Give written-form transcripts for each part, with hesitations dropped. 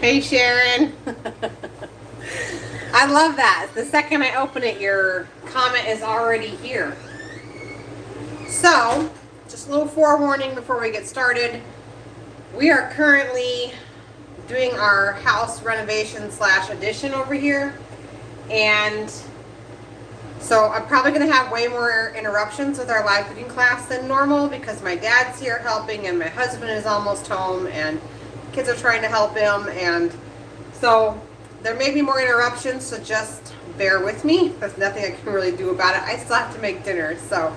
Hey, Sharon. I love that. The second I open it, your comment is already here. So, just a little forewarning before we get started. We are currently doing our house renovation / addition over here. And so I'm probably going to have way more interruptions with our live cooking class than normal because my dad's here helping and my husband is almost home and kids are trying to help him. And so there may be more interruptions, so just bear with me. There's nothing I can really do about it. I still have to make dinner. So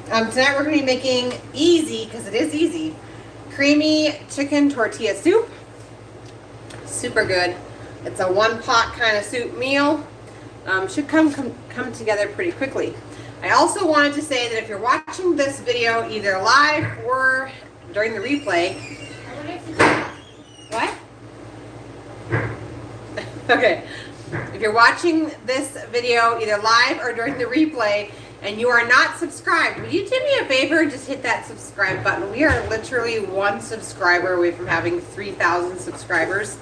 tonight we're going to be making easy, because it is easy, creamy chicken tortilla soup. Super good. It's a one pot kind of soup meal. Should come together pretty quickly. I also wanted to say that if you're watching this video either live or during the replay, what? Okay, if you're watching this video either live or during the replay and you are not subscribed, would you do me a favor and just hit that subscribe button? We are literally one subscriber away from having 3,000 subscribers,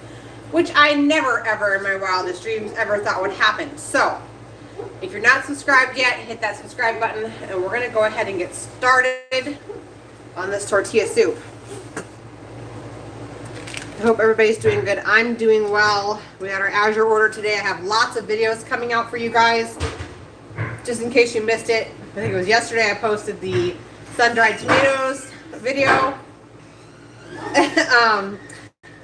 which I never ever in my wildest dreams ever thought would happen. So if you're not subscribed yet, hit that subscribe button and we're going to go ahead and get started on this tortilla soup. I hope everybody's doing good. I'm doing well. We had our Azure order today. I have lots of videos coming out for you guys. Just in case you missed it, I think it was yesterday I posted the sun-dried tomatoes video.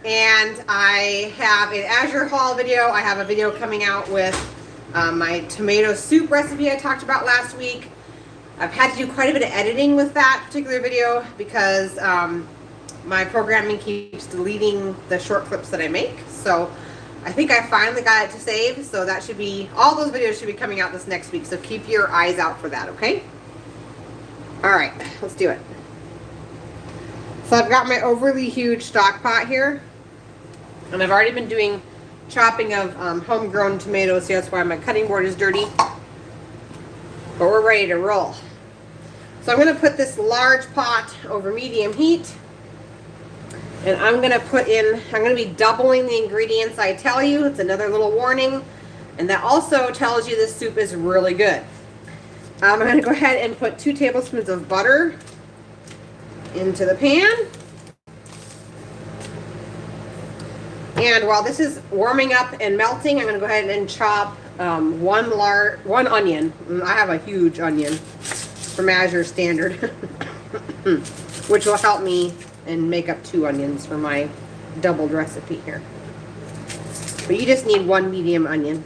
And I have an Azure haul video. I have a video coming out with my tomato soup recipe I talked about last week. I've had to do quite a bit of editing with that particular video because my programming keeps deleting the short clips that I make. So I think I finally got it to save. So that should be, all those videos should be coming out this next week. So keep your eyes out for that, okay? All right, let's do it. So I've got my overly huge stock pot here. And I've already been doing chopping of homegrown tomatoes. So that's why my cutting board is dirty. But we're ready to roll. So I'm going to put this large pot over medium heat. And I'm going to be doubling the ingredients I tell you. It's another little warning. And that also tells you this soup is really good. I'm going to go ahead and put 2 tablespoons of butter into the pan. And while this is warming up and melting, I'm going to go ahead and chop one onion. I have a huge onion from Azure Standard, which will help me and make up 2 onions for my doubled recipe here. But you just need 1 medium onion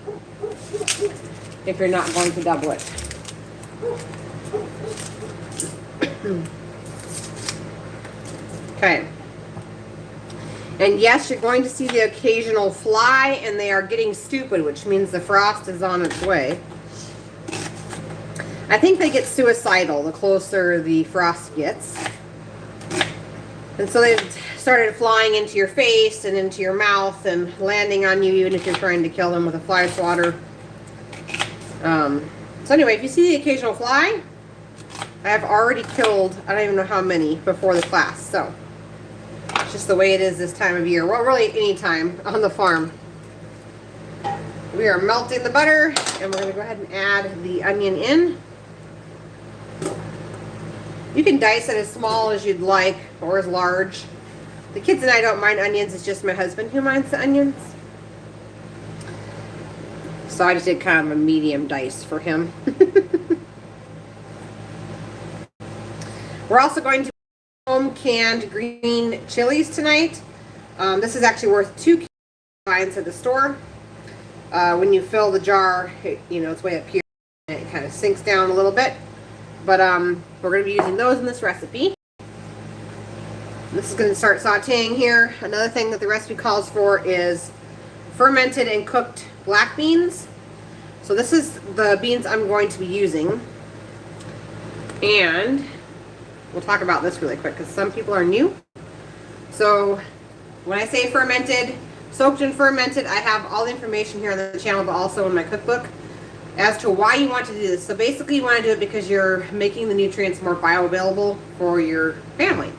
if you're not going to double it. Okay. And yes, you're going to see the occasional fly, and they are getting stupid, which means the frost is on its way. I think they get suicidal the closer the frost gets. And so they've started flying into your face and into your mouth and landing on you, even if you're trying to kill them with a fly swatter. So anyway, if you see the occasional fly, I have already killed, I don't even know how many, before the class. So it's just the way it is this time of year. Well, really any time on the farm. We are melting the butter, and we're going to go ahead and add the onion in. You can dice it as small as you'd like, or as large. The kids and I don't mind onions. It's just my husband who minds the onions. So I just did kind of a medium dice for him. We're also going to home canned green chilies tonight. This is actually worth 2 cans at the store. When you fill the jar, it's way up here, and it kind of sinks down a little bit. But we're going to be using those in this recipe. This is going to start sauteing here. Another thing that the recipe calls for is fermented and cooked black beans. So this is the beans I'm going to be using. And we'll talk about this really quick because some people are new. So when I say fermented, soaked and fermented, I have all the information here on the channel, but also in my cookbook as to why you want to do this. So basically you want to do it because you're making the nutrients more bioavailable for your family.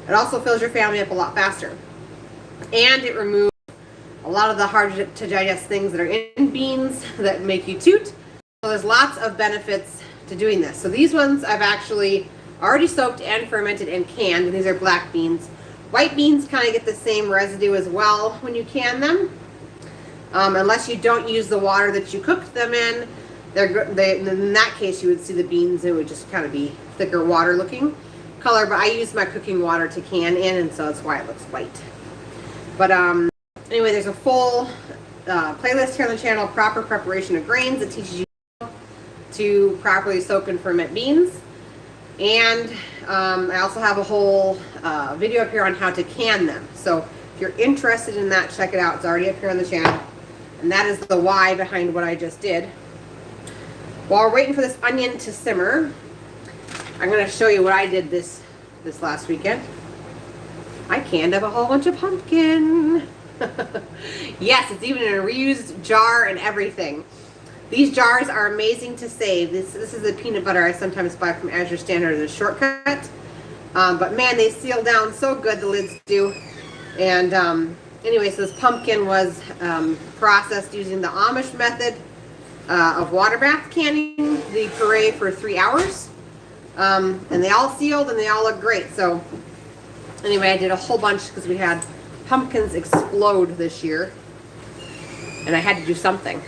It also fills your family up a lot faster. And it removes a lot of the hard to digest things that are in beans that make you toot. So there's lots of benefits to doing this. So these ones I've actually already soaked and fermented and canned, and these are black beans. White beans kind of get the same residue as well when you can them. Unless you don't use the water that you cooked them in, in that case you would see the beans, it would just kind of be thicker water looking color, but I use my cooking water to can in, and so that's why it looks white. But anyway, there's a full playlist here on the channel, Proper Preparation of Grains, that teaches you to properly soak and ferment beans. And I also have a whole video up here on how to can them. So if you're interested in that, check it out. It's already up here on the channel. And that is the why behind what I just did. While we're waiting for this onion to simmer, I'm going to show you what I did this last weekend. I canned up a whole bunch of pumpkin. Yes, it's even in a reused jar and everything. These jars are amazing to save. This is the peanut butter I sometimes buy from Azure Standard as a shortcut. But man, they seal down so good, the lids do. And anyway, so this pumpkin was processed using the Amish method of water bath canning the puree for 3 hours. And they all sealed and they all look great. So anyway, I did a whole bunch because we had pumpkins explode this year. And I had to do something.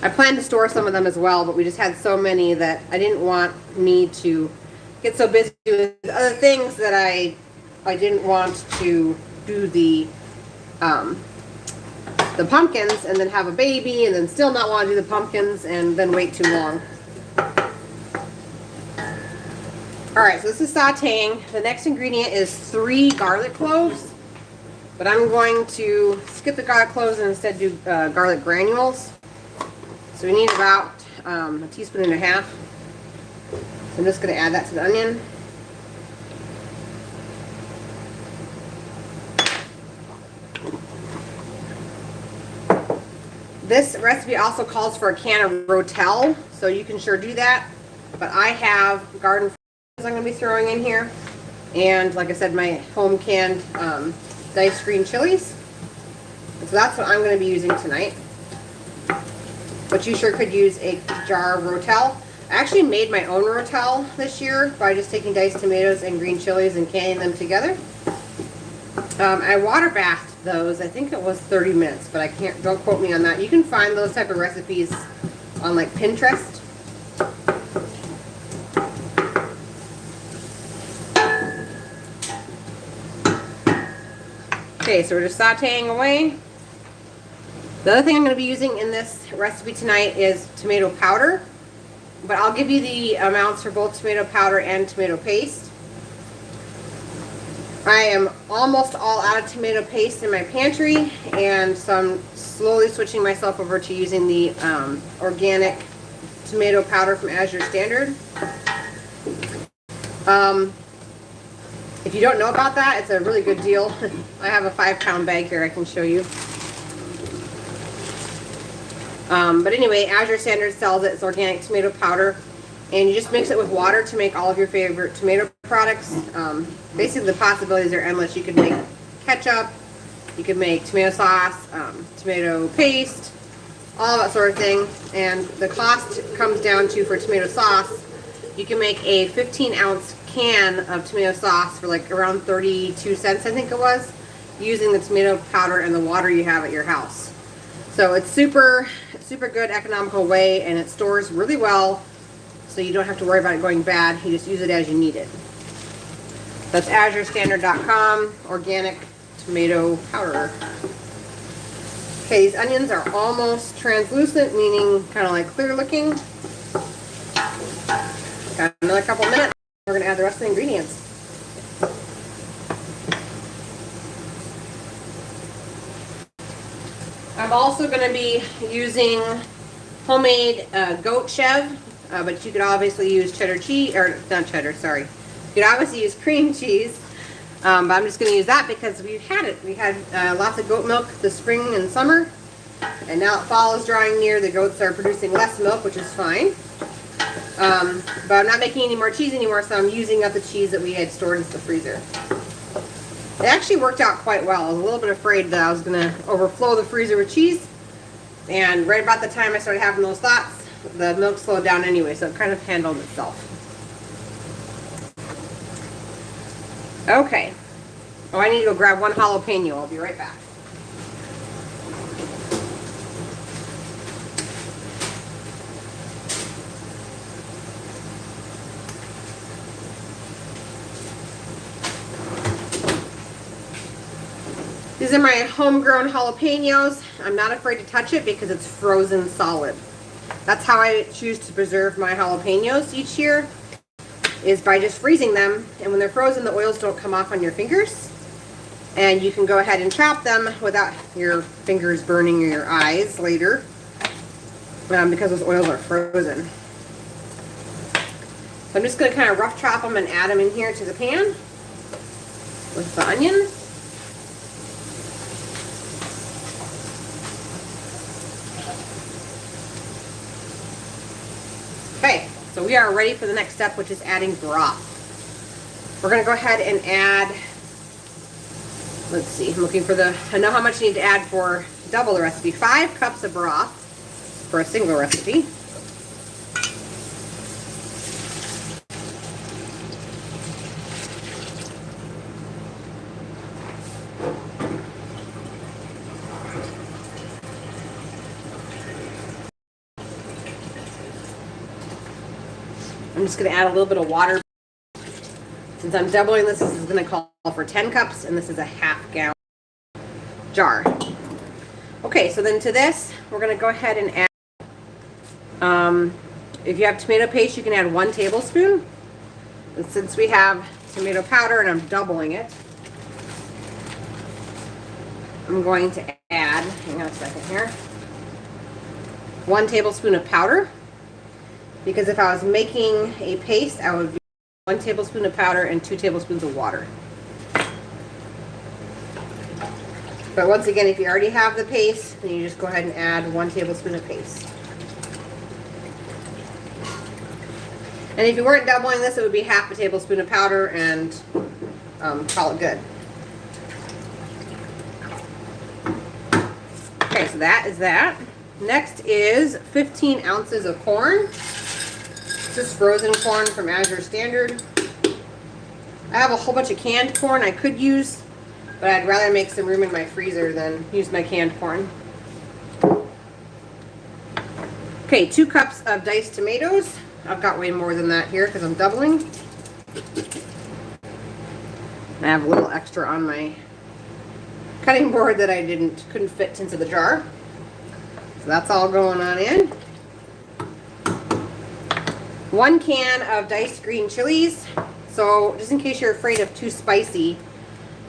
I planned to store some of them as well, but we just had so many that I didn't want me to get so busy with other things that I didn't want to do the pumpkins and then have a baby and then still not want to do the pumpkins and then wait too long. Alright, so this is sauteing. The next ingredient is 3 garlic cloves, but I'm going to skip the garlic cloves and instead do garlic granules. So we need about a teaspoon and a half. So I'm just going to add that to the onion. This recipe also calls for a can of Rotel, so you can sure do that. But I have garden I'm going to be throwing in here, and like I said, my home canned diced green chilies. So that's what I'm going to be using tonight. But you sure could use a jar of Rotel. I actually made my own Rotel this year by just taking diced tomatoes and green chilies and canning them together. I water bathed those. I think it was 30 minutes, but don't quote me on that. You can find those type of recipes on like Pinterest. Okay, so we're just sauteing away. The other thing I'm going to be using in this recipe tonight is tomato powder, but I'll give you the amounts for both tomato powder and tomato paste. I am almost all out of tomato paste in my pantry, and so I'm slowly switching myself over to using the organic tomato powder from Azure Standard. If you don't know about that, it's a really good deal. I have a 5-pound bag here I can show you. But anyway, Azure Standard sells it. It's organic tomato powder. And you just mix it with water to make all of your favorite tomato products. Basically, the possibilities are endless. You could make ketchup, you could make tomato sauce, tomato paste, all that sort of thing. And the cost comes down to, for tomato sauce, you can make a 15-ounce can of tomato sauce for like around 32 cents, I think it was, using the tomato powder and the water you have at your house. So it's super good, economical way, and it stores really well, so you don't have to worry about it going bad. You just use it as you need it. That's azurestandard.com, organic tomato powder. Okay, these onions are almost translucent, meaning kind of like clear looking. Got another couple minutes. We're going to add the rest of the ingredients. I'm also going to be using homemade goat chev, but you could obviously use cheddar cheese, or not cheddar, sorry. You could obviously use cream cheese, but I'm just going to use that because we've had it. We had lots of goat milk this spring and summer, and now that fall is drawing near, the goats are producing less milk, which is fine. But I'm not making any more cheese anymore, so I'm using up the cheese that we had stored in the freezer. It actually worked out quite well. I was a little bit afraid that I was going to overflow the freezer with cheese. And right about the time I started having those thoughts, the milk slowed down anyway, so it kind of handled itself. Okay. Oh, I need to go grab one jalapeno. I'll be right back. These are my homegrown jalapenos. I'm not afraid to touch it because it's frozen solid. That's how I choose to preserve my jalapenos each year, is by just freezing them. And when they're frozen, the oils don't come off on your fingers. And you can go ahead and chop them without your fingers burning your eyes later, because those oils are frozen. So I'm just going to kind of rough chop them and add them in here to the pan with the onion. Okay, so we are ready for the next step, which is adding broth. We're going to go ahead and add, let's see, I'm looking for I know how much you need to add for double the recipe. 5 cups of broth for a single recipe. I'm just going to add a little bit of water. Since I'm doubling this, this is going to call for 10 cups, and this is a half-gallon jar. Okay, so then to this, we're going to go ahead and add, if you have tomato paste, you can add 1 tablespoon. And since we have tomato powder and I'm doubling it, I'm going to add, hang on a second here, 1 tablespoon of powder. Because if I was making a paste, I would be 1 tablespoon of powder and 2 tablespoons of water. But once again, if you already have the paste, then you just go ahead and add 1 tablespoon of paste. And if you weren't doubling this, it would be half a tablespoon of powder and call it good. Okay, so that is that. Next is 15 ounces of corn. This is frozen corn from Azure Standard. I have a whole bunch of canned corn I could use, but I'd rather make some room in my freezer than use my canned corn. Okay, 2 cups of diced tomatoes. I've got way more than that here because I'm doubling. I have a little extra on my cutting board that I couldn't fit into the jar. So that's all going on in. 1 can of diced green chilies. So just in case you're afraid of too spicy,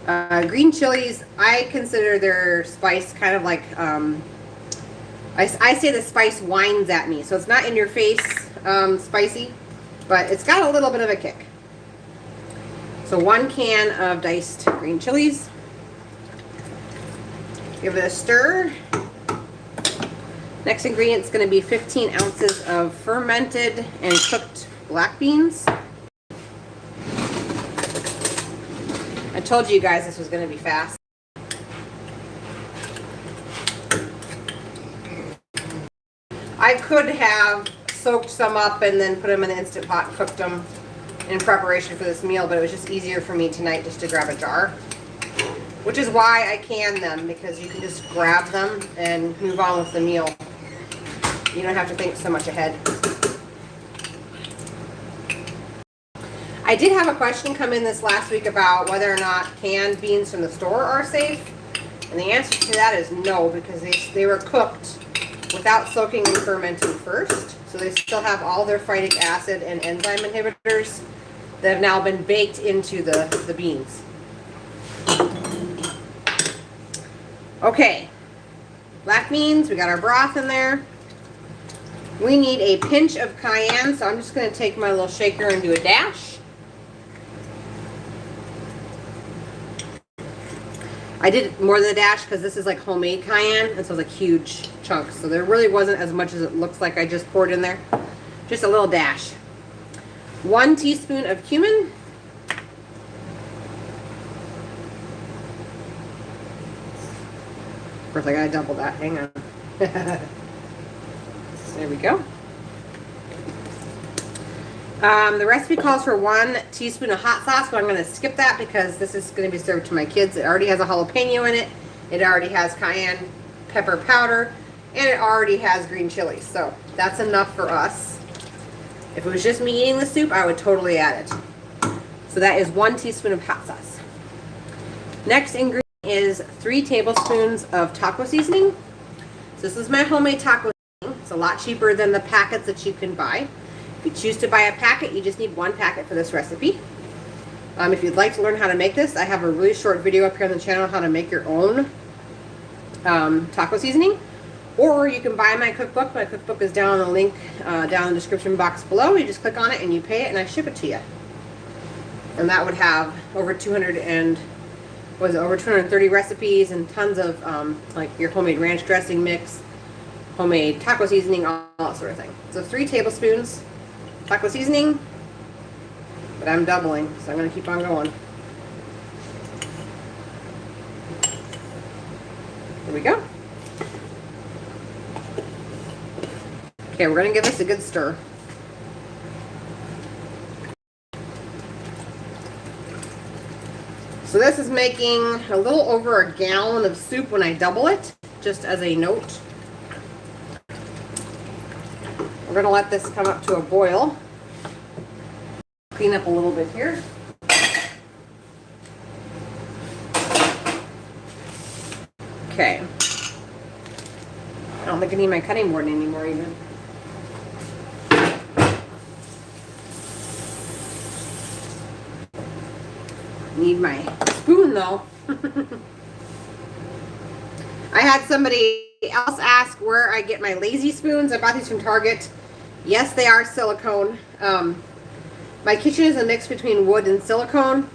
green chilies, I consider their spice kind of like, I say the spice whines at me. So it's not in your face spicy, but it's got a little bit of a kick. So 1 can of diced green chilies. Give it a stir. Next ingredient is going to be 15 ounces of fermented and cooked black beans. I told you guys this was going to be fast. I could have soaked some up and then put them in the Instant Pot and cooked them in preparation for this meal, but it was just easier for me tonight just to grab a jar. Which is why I can them, because you can just grab them and move on with the meal. You don't have to think so much ahead. I did have a question come in this last week about whether or not canned beans from the store are safe. And the answer to that is no, because they were cooked without soaking and fermenting first. So they still have all their phytic acid and enzyme inhibitors that have now been baked into the beans. Okay, black beans, we got our broth in there. We need a pinch of cayenne, so I'm just going to take my little shaker and do a dash. I did more than a dash because this is like homemade cayenne, and so it's like huge chunks. So there really wasn't as much as it looks like I just poured in there. Just a little dash. 1 teaspoon of cumin. course, I gotta double that. Hang on. There we go. The recipe calls for 1 teaspoon of hot sauce, but I'm going to skip that because this is going to be served to my kids. It already has a jalapeno in it. It already has cayenne pepper powder, and it already has green chili. So that's enough for us. If it was just me eating the soup, I would totally add it. So that is 1 teaspoon of hot sauce. Next ingredient is 3 tablespoons of taco seasoning. So this is my homemade taco seasoning. It's a lot cheaper than the packets that you can buy. If you choose to buy a packet, you just need 1 packet for this recipe. If you'd like to learn how to make this, I have a really short video up here on the channel on how to make your own taco seasoning. Or you can buy my cookbook. My cookbook is down on the link down in the description box below. You just click on it and you pay it and I ship it to you. And that would have over 230 recipes and tons of like your homemade ranch dressing mix, homemade taco seasoning, all that sort of thing. So 3 tablespoons taco seasoning, but I'm doubling, so I'm going to keep on going. There we go. Okay, we're going to give this a good stir. So this is making a little over a gallon of soup when I double it, just as a note. We're going to let this come up to a boil. Clean up a little bit here. Okay. I don't think I need my cutting board anymore even. Need my spoon though. I had somebody else ask where I get my lazy spoons. I bought these from Target. Yes, they are silicone. My kitchen is a mix between wood and silicone.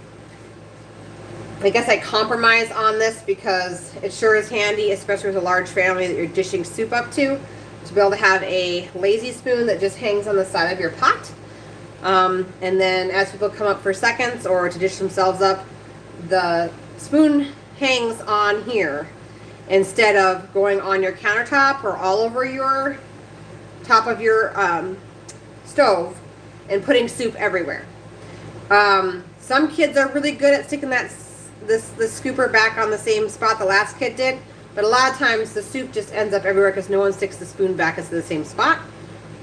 I guess I compromise on this because it sure is handy, especially with a large family that you're dishing soup up to be able to have a lazy spoon that just hangs on the side of your pot. And then as people come up for seconds or to dish themselves up, the spoon hangs on here instead of going on your countertop or all over your top of your stove and putting soup everywhere. Some kids are really good at sticking this scooper back on the same spot the last kid did, but a lot of times the soup just ends up everywhere because no one sticks the spoon back into the same spot.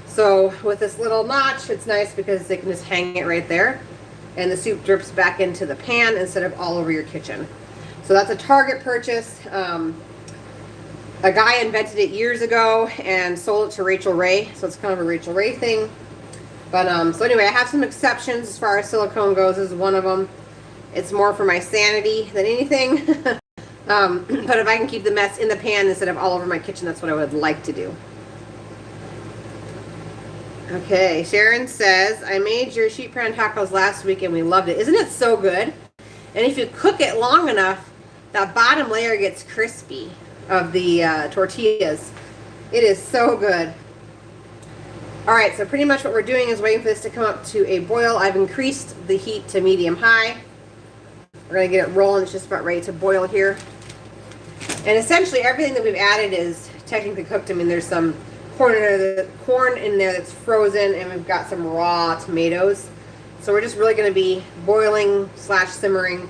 So with this little notch, it's nice because they can just hang it right there and the soup drips back into the pan instead of all over your kitchen. So that's a Target purchase. A guy invented it years ago and sold it to Rachel Ray, so it's kind of a Rachel Ray thing. But so anyway, I have some exceptions as far as silicone goes. This is one of them. It's more for my sanity than anything. But if I can keep the mess in the pan instead of all over my kitchen, that's what I would like to do. Okay, Sharon says, I made your sheet pan tacos last week and we loved it. Isn't it so good? And if you cook it long enough, that bottom layer gets crispy of the tortillas. It is so good. All right, so pretty much what we're doing is waiting for this to come up to a boil. I've increased the heat to medium-high. We're going to get it rolling. It's just about ready to boil here. And essentially everything that we've added is technically cooked. I mean, there's some corn in there that's frozen, and we've got some raw tomatoes. So we're just really going to be boiling / simmering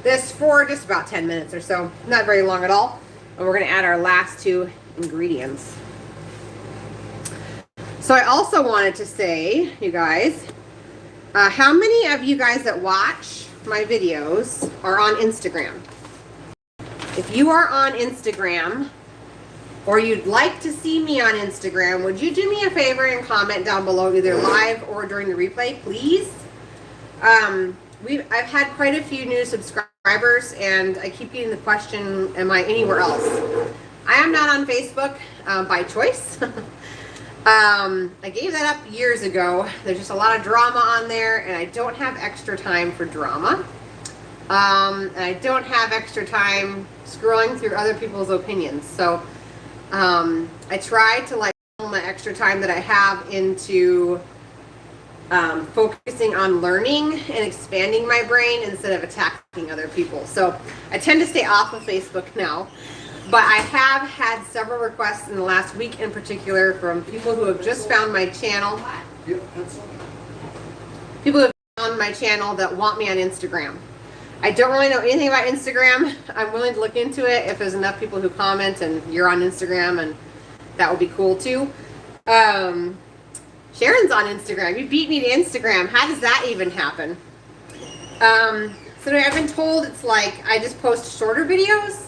this for just about 10 minutes or so. Not very long at all. And we're going to add our last 2 ingredients. So I also wanted to say, you guys, how many of you guys that watch my videos are on Instagram? If you are on Instagram, or you'd like to see me on Instagram, would you do me a favor and comment down below, either live or during the replay, please? I've had quite a few new subscribers, and I keep getting the question, am I anywhere else? I am not on Facebook by choice. I gave that up years ago. There's just a lot of drama on there, and I don't have extra time for drama. And I don't have extra time scrolling through other people's opinions. So I try to like all my extra time that I have into focusing on learning and expanding my brain instead of attacking other people. So I tend to stay off of Facebook now. But I have had several requests in the last week in particular from people who have just found my channel. People who have found my channel that want me on Instagram. I don't really know anything about Instagram. I'm willing to look into it if there's enough people who comment and you're on Instagram, and that would be cool too. Sharon's on Instagram. You beat me to Instagram. How does that even happen? So I've been told it's like I just post shorter videos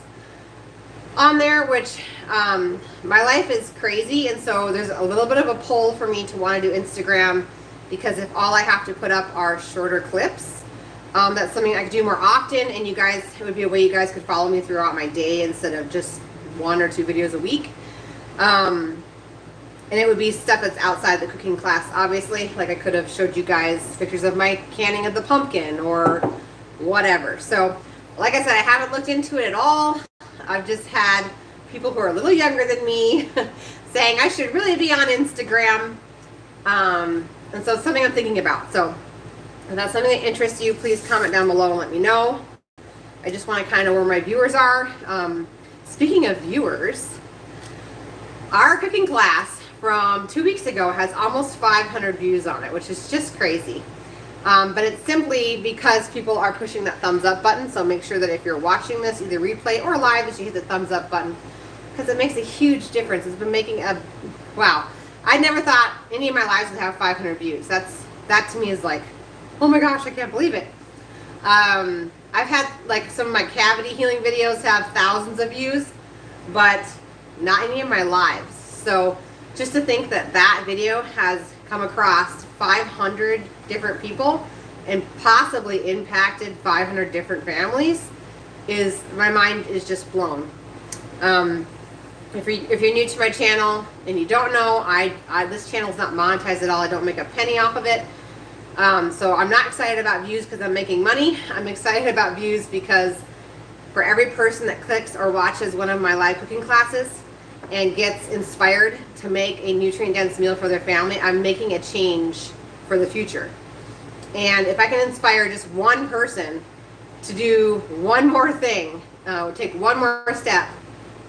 on there, which my life is crazy, and so there's a little bit of a pull for me to want to do Instagram, because if all I have to put up are shorter clips, that's something I could do more often, and you guys, it would be a way you guys could follow me throughout my day instead of just 1 or 2 videos a week. And it would be stuff that's outside the cooking class, obviously. Like I could have showed you guys pictures of my canning of the pumpkin or whatever. So, like I said, I haven't looked into it at all. I've just had people who are a little younger than me saying I should really be on Instagram. And so it's something I'm thinking about. So if that's something that interests you, please comment down below and let me know. I just want to kind of know where my viewers are. Speaking of viewers, our cooking class from 2 weeks ago has almost 500 views on it, which is just crazy. But it's simply because people are pushing that thumbs up button. So make sure that if you're watching this, either replay or live, that you hit the thumbs up button, because it makes a huge difference. It's been making a, wow. I never thought any of my lives would have 500 views. That to me is like, oh my gosh, I can't believe it. I've had like some of my cavity healing videos have thousands of views, but not any of my lives. So just to think that that video has come across 500 different people and possibly impacted 500 different families is, my mind is just blown. If you're new to my channel and you don't know, this channel is not monetized at all. I don't make a penny off of it. So I'm not excited about views because I'm making money. I'm excited about views because for every person that clicks or watches one of my live cooking classes and gets inspired to make a nutrient-dense meal for their family, I'm making a change for the future. And if I can inspire just one person to do one more thing, take one more step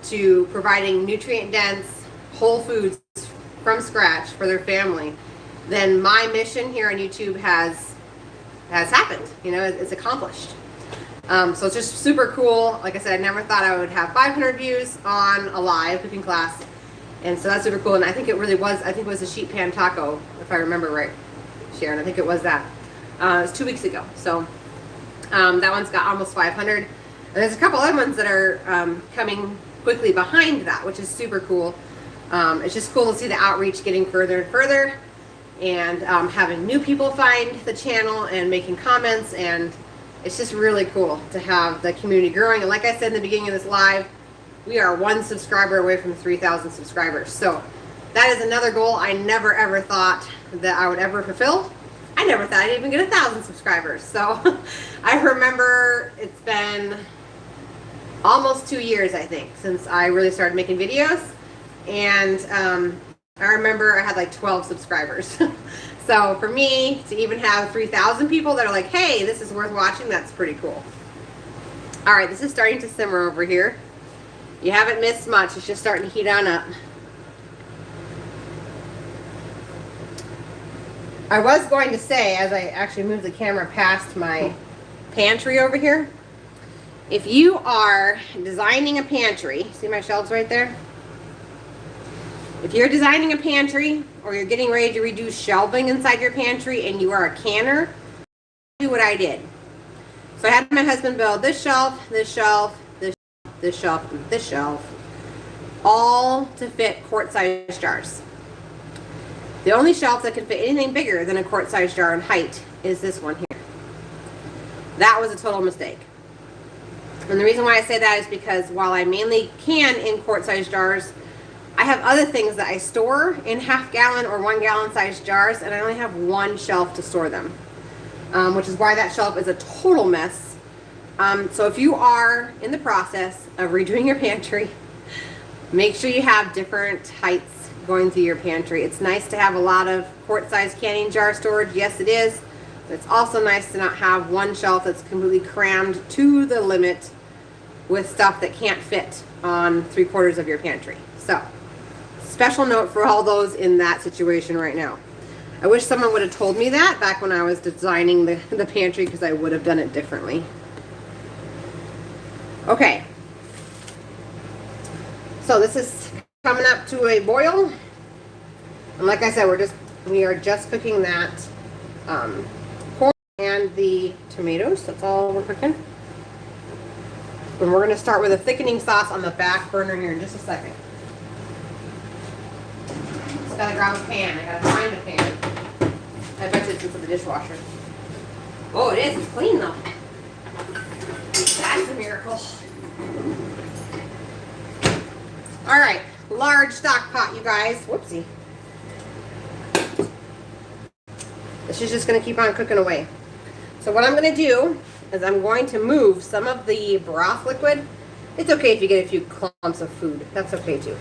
to providing nutrient-dense whole foods from scratch for their family, then my mission here on YouTube has happened. You know, it's accomplished. So it's just super cool. Like I said, I never thought I would have 500 views on a live cooking class, and so that's super cool. And I think it really was. I think it was a sheet pan taco, if I remember right, Sharon. I think it was that. It was 2 weeks ago. So that one's got almost 500. And there's a couple other ones that are coming quickly behind that, which is super cool. It's just cool to see the outreach getting further and further, and having new people find the channel and making comments, and it's just really cool to have the community growing. And like I said in the beginning of this live, we are 1 subscriber away from 3,000 subscribers. So that is another goal I never ever thought that I would ever fulfill. I never thought I'd even get 1,000 subscribers. So I remember it's been almost 2 years, I think, since I really started making videos. And I remember I had like 12 subscribers. So for me to even have 3,000 people that are like, hey, this is worth watching, that's pretty cool. All right, this is starting to simmer over here. You haven't missed much. It's just starting to heat on up. I was going to say, as I actually move the camera past my pantry over here, if you are designing a pantry, see my shelves right there? If you're designing a pantry or you're getting ready to redo shelving inside your pantry and you are a canner, do what I did. So I had my husband build this shelf, this shelf, this shelf, and this shelf, all to fit quart-sized jars. The only shelf that can fit anything bigger than a quart-sized jar in height is this one here. That was a total mistake. And the reason why I say that is because while I mainly can in quart-sized jars, I have other things that I store in half-gallon or 1-gallon sized jars, and I only have one shelf to store them, which is why that shelf is a total mess. So if you are in the process of redoing your pantry, make sure you have different heights going through your pantry. It's nice to have a lot of quart-sized canning jar storage. Yes, it is. But it's also nice to not have one shelf that's completely crammed to the limit with stuff that can't fit on 3/4 of your pantry. So, special note for all those in that situation right now. I wish someone would have told me that back when I was designing the pantry, because I would have done it differently. Okay. So this is coming up to a boil. And like I said, we are just cooking that corn and the tomatoes. That's all we're cooking. And we're going to start with a thickening sauce on the back burner here in just a second. Just gotta grab a pan. I gotta find a pan. I bet you it's for the dishwasher. Oh, it is. It's clean though. That's a miracle. All right, large stock pot, you guys. Whoopsie. This is just going to keep on cooking away. So what I'm going to do is I'm going to move some of the broth liquid. It's okay if you get a few clumps of food. That's okay too.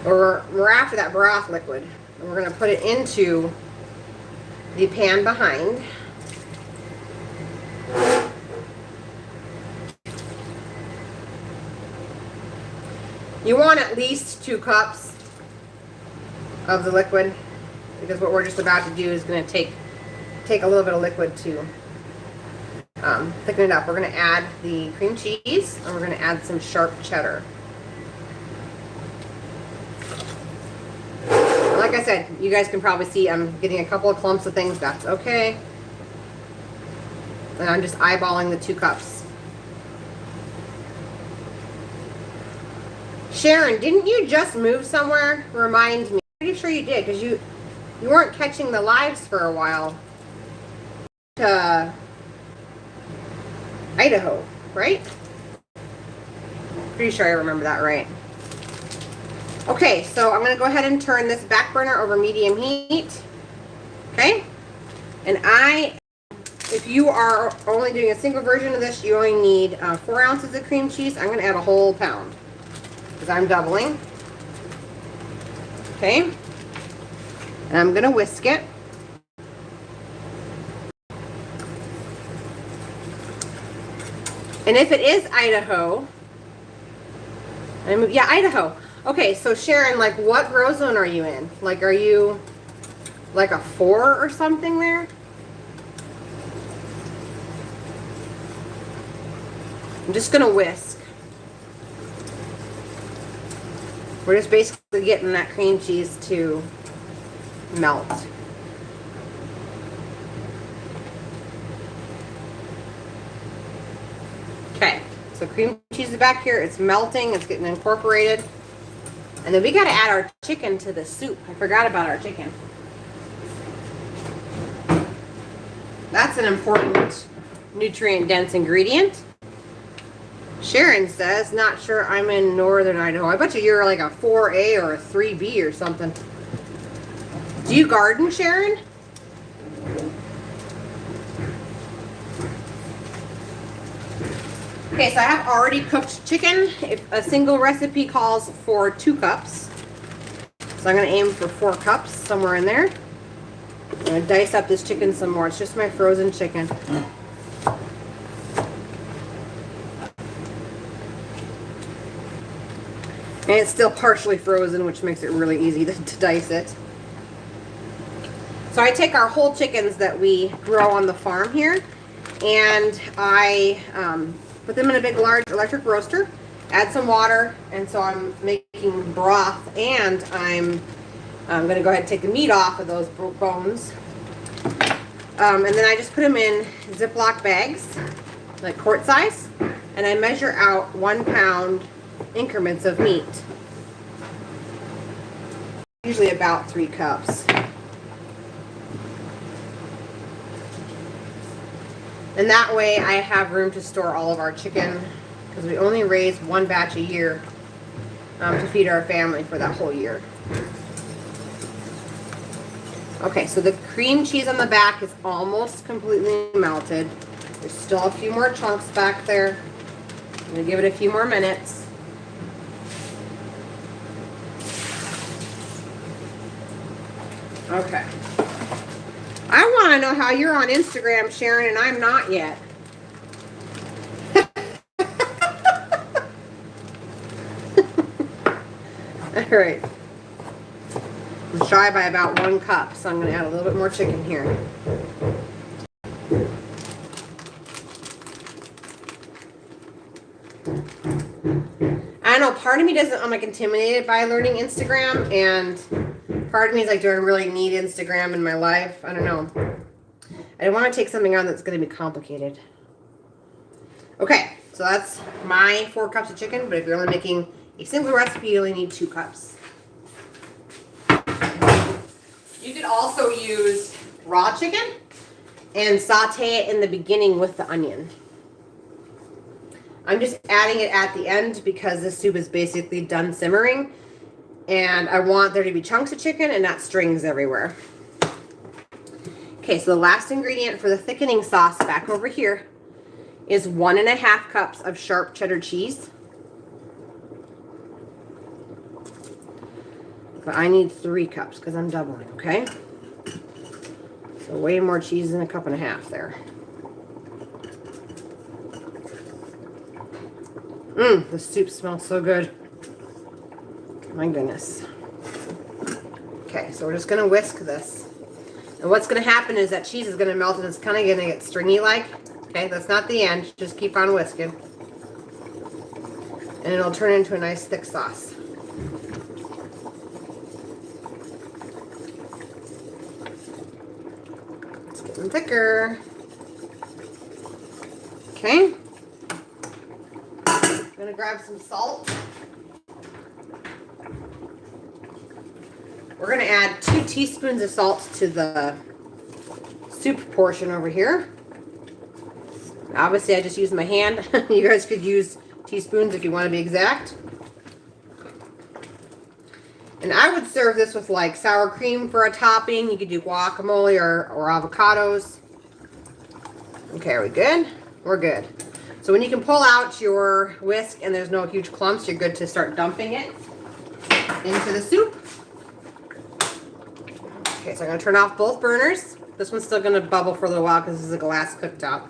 We're after that broth liquid. And we're going to put it into the pan behind. You want at least 2 cups of the liquid, because what we're just about to do is going to take a little bit of liquid to thicken it up. We're going to add the cream cheese, and we're going to add some sharp cheddar. Like I said, you guys can probably see I'm getting a couple of clumps of things. That's okay. And I'm just eyeballing the 2 cups. Sharon, didn't you just move somewhere? Remind me. I'm pretty sure you did, because you weren't catching the lives for a while. To Idaho, right? Pretty sure I remember that right. Okay, so I'm going to go ahead and turn this back burner over medium heat. Okay? And if you are only doing a single version of this, you only need 4 ounces of cream cheese. I'm going to add a whole pound, because I'm doubling. Okay? And I'm going to whisk it. And if it is Idaho, yeah, Idaho. Okay, so Sharon, like, what grow zone are you in? Like, are you like a 4 or something there? I'm just gonna whisk. We're just basically getting that cream cheese to melt. Okay, so cream cheese is back here. It's melting. It's getting incorporated. And then we got to add our chicken to the soup. I forgot about our chicken. That's an important nutrient-dense ingredient. Sharon says, not sure I'm in northern Idaho. I bet you're like a 4A or a 3B or something. Do you garden, Sharon? Okay, so I have already cooked chicken. If a single recipe calls for 2 cups. So I'm going to aim for 4 cups, somewhere in there. I'm going to dice up this chicken some more. It's just my frozen chicken. And it's still partially frozen, which makes it really easy to dice it. So I take our whole chickens that we grow on the farm here, and I put them in a big, large electric roaster, add some water, and so I'm making broth, and I'm going to go ahead and take the meat off of those bones. And then I just put them in Ziploc bags, like quart size, and I measure out 1 pound increments of meat. Usually about 3 cups. And that way I have room to store all of our chicken, because we only raise 1 batch a year to feed our family for that whole year. Okay, so the cream cheese on the back is almost completely melted. There's still a few more chunks back there. I'm going to give it a few more minutes. Okay. I want to know how you're on Instagram, Sharon, and I'm not yet. All right. I'm shy by about 1 cup, so I'm going to add a little bit more chicken here. I don't know, part of me doesn't, I'm like intimidated by learning Instagram, and part of me is like, do I really need Instagram in my life? I don't know. I don't want to take something on that's going to be complicated. Okay, so that's my 4 cups of chicken, but if you're only making a single recipe, you only need 2 cups. You could also use raw chicken and saute it in the beginning with the onion. I'm just adding it at the end because this soup is basically done simmering, and I want there to be chunks of chicken and not strings everywhere. Okay, so the last ingredient for the thickening sauce back over here is 1.5 cups of sharp cheddar cheese. But I need 3 cups because I'm doubling, okay? So way more cheese than 1.5 cups there. The soup smells so good. My goodness. Okay, so we're just going to whisk this. And what's going to happen is that cheese is going to melt and it's kind of going to get stringy-like. Okay, that's not the end. Just keep on whisking. And it'll turn into a nice thick sauce. It's getting thicker. Okay. I'm going to grab some salt. We're going to add 2 teaspoons of salt to the soup portion over here. Obviously, I just used my hand. You guys could use teaspoons if you want to be exact. And I would serve this with like sour cream for a topping. You could do guacamole or avocados. Okay, are we good? We're good. So when you can pull out your whisk and there's no huge clumps, you're good to start dumping it into the soup. Okay, so I'm going to turn off both burners. This one's still going to bubble for a little while because this is a glass cooktop.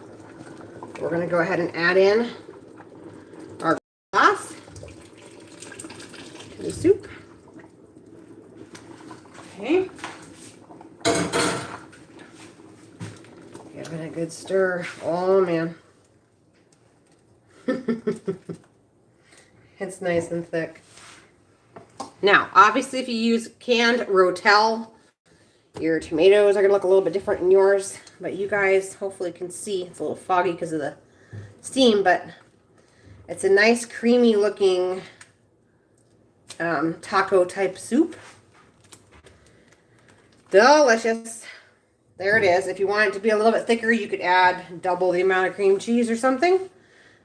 We're going to go ahead and add in our sauce to the soup. Okay. Give it a good stir. Oh, man. It's nice and thick. Now, obviously, if you use canned Rotel, your tomatoes are going to look a little bit different in yours, but you guys hopefully can see. It's a little foggy because of the steam, but it's a nice creamy looking taco type soup. Delicious. There it is. If you want it to be a little bit thicker, you could add double the amount of cream cheese or something.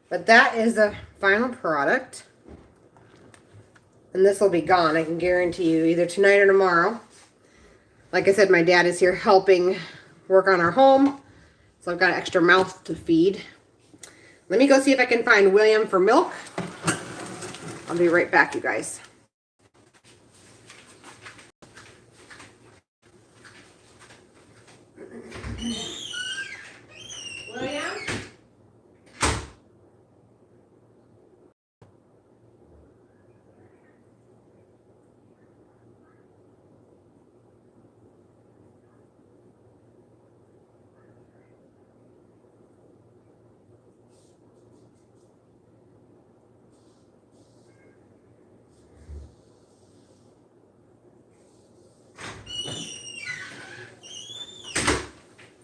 But that is the final product. And this will be gone, I can guarantee you, either tonight or tomorrow. Like I said, my dad is here helping work on our home. So I've got an extra mouth to feed. Let me go see if I can find William for milk. I'll be right back, you guys. William?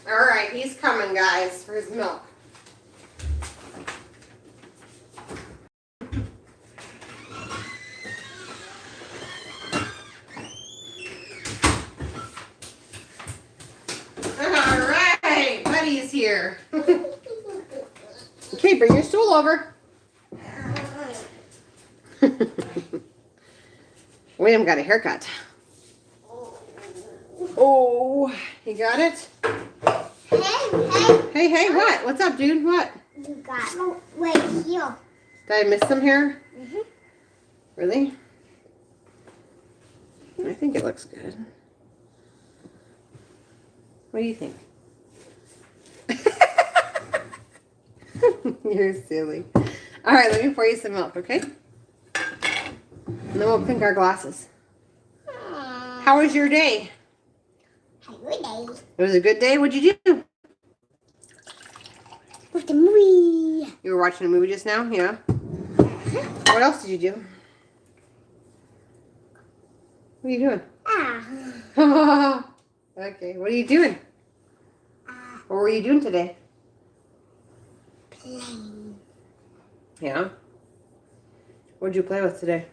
All right, he's coming, guys, for his milk. All right, Buddy's here. Okay, bring your stool over. William got a haircut. Oh, you got it? Hey, what? What's up, dude? What? You got right here. Did I miss some hair? Mm-hmm. Really? I think it looks good. What do you think? You're silly. All right, let me pour you some milk, okay? And then we'll clink our glasses. How was your day? A good day. It was a good day? What'd you do? With the movie. You were watching a movie just now? Yeah. What else did you do? What are you doing? Okay, what are you doing? What were you doing today? Playing. Yeah? What'd you play with today?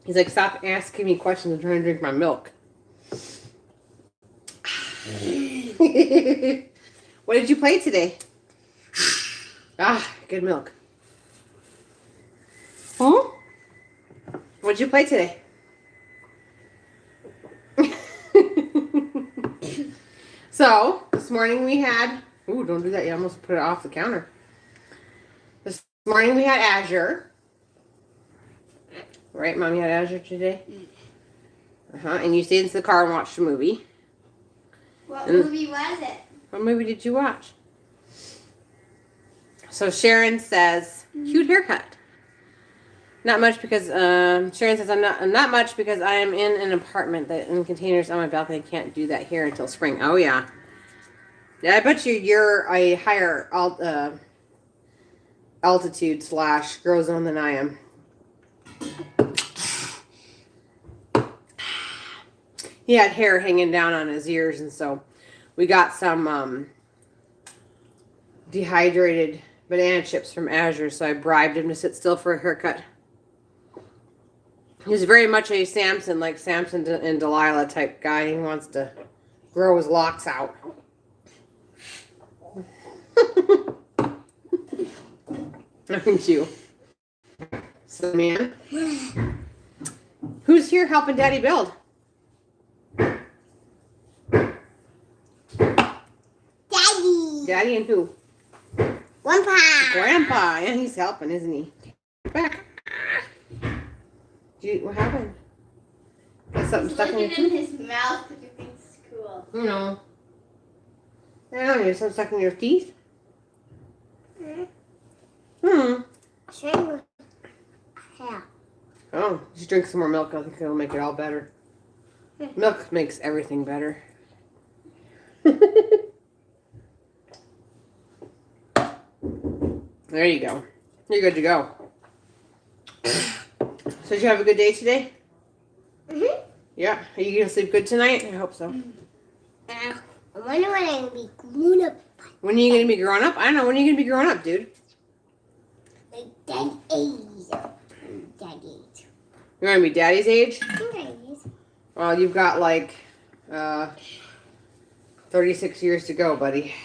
He's like, stop asking me questions. I'm trying to drink my milk. What did you play today? Good milk. Huh? What did you play today? So, this morning we had... Ooh, don't do that. You almost put it off the counter. This morning we had Azure. Right, Mom? You had Azure today? And you stayed in the car and watched a movie. What movie was it? What movie did you watch? So Sharon says, cute haircut. Not much because Sharon says I'm not much because I am in an apartment that in containers on my balcony. Can't do that here until spring. Oh yeah. Yeah, I bet you're a higher altitude / grow zone than I am. He had hair hanging down on his ears, and so we got some dehydrated banana chips from Azure, so I bribed him to sit still for a haircut. He's very much a Samson, like Samson and Delilah type guy. He wants to grow his locks out. Aren't you? So, man. Who's here helping Daddy build? Daddy. Daddy and who? Grandpa. Grandpa. Yeah, he's helping, isn't he? Back. What happened? Got something stuck in your Looking in teeth? his mouth because he thinks it's cool. No. Yeah, you have something stuck in your teeth? Sure. Yeah. Oh, just drink some more milk. I think it'll make it all better. Milk makes everything better. There you go. You're good to go. So did you have a good day today? Yeah. Are you going to sleep good tonight? I hope so. I wonder when I'm going to be grown up. When are you going to be growing up? I don't know. When are you going to be growing up, dude? Like Daddy's age. Daddy's. You're going to be Daddy's age? Daddy's. Well, you've got like 36 years to go, buddy.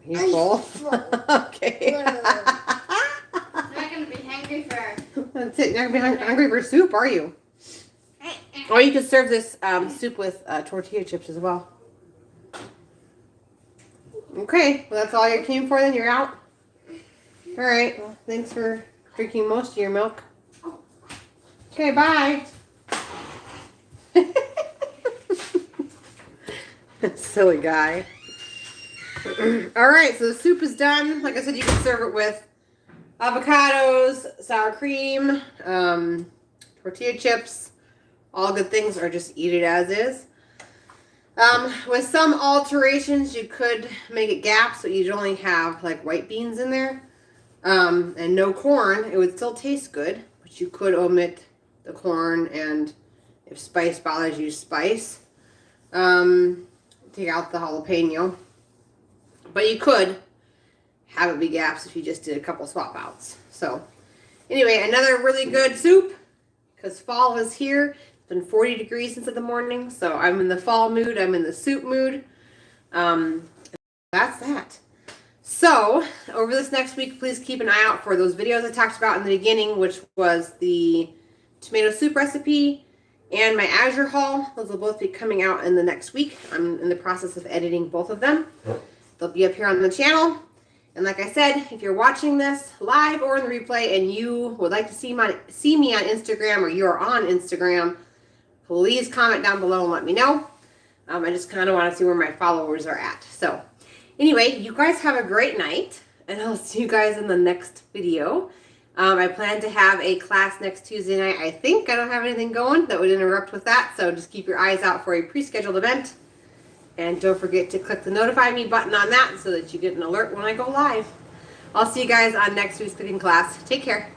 He's full? Okay. I'm not going to be hungry for... That's it. You're not going to be hungry for soup, are you? Or you could serve this soup with tortilla chips as well. Okay. Well, that's all you came for then? You're out? All right. Well, thanks for drinking most of your milk. Okay, bye. Silly guy. All right, so the soup is done. Like I said, you can serve it with avocados, sour cream, tortilla chips, all good things, or just eat it as is. With some alterations, you could make it gaps, but you'd only have like white beans in there and no corn. It would still taste good, but you could omit the corn, and if spice bothers you, spice. Take out the jalapeno. But you could have it be gaps if you just did a couple swap outs. So anyway, another really good soup because fall is here. It's been 40 degrees since the morning, so I'm in the fall mood. I'm in the soup mood. That's that. So over this next week, please keep an eye out for those videos I talked about in the beginning, which was the tomato soup recipe and my Azure haul. Those will both be coming out in the next week. I'm in the process of editing both of them. They'll be up here on the channel. And like I said, if you're watching this live or in the replay and you would like to see me on Instagram or you're on Instagram, please comment down below and let me know. I just kind of want to see where my followers are at. So anyway, you guys have a great night. and I'll see you guys in the next video. I plan to have a class next Tuesday night. I think I don't have anything going that would interrupt with that, so just keep your eyes out for a pre-scheduled event. And don't forget to click the notify me button on that so that you get an alert when I go live. I'll see you guys on next week's cooking class. Take care.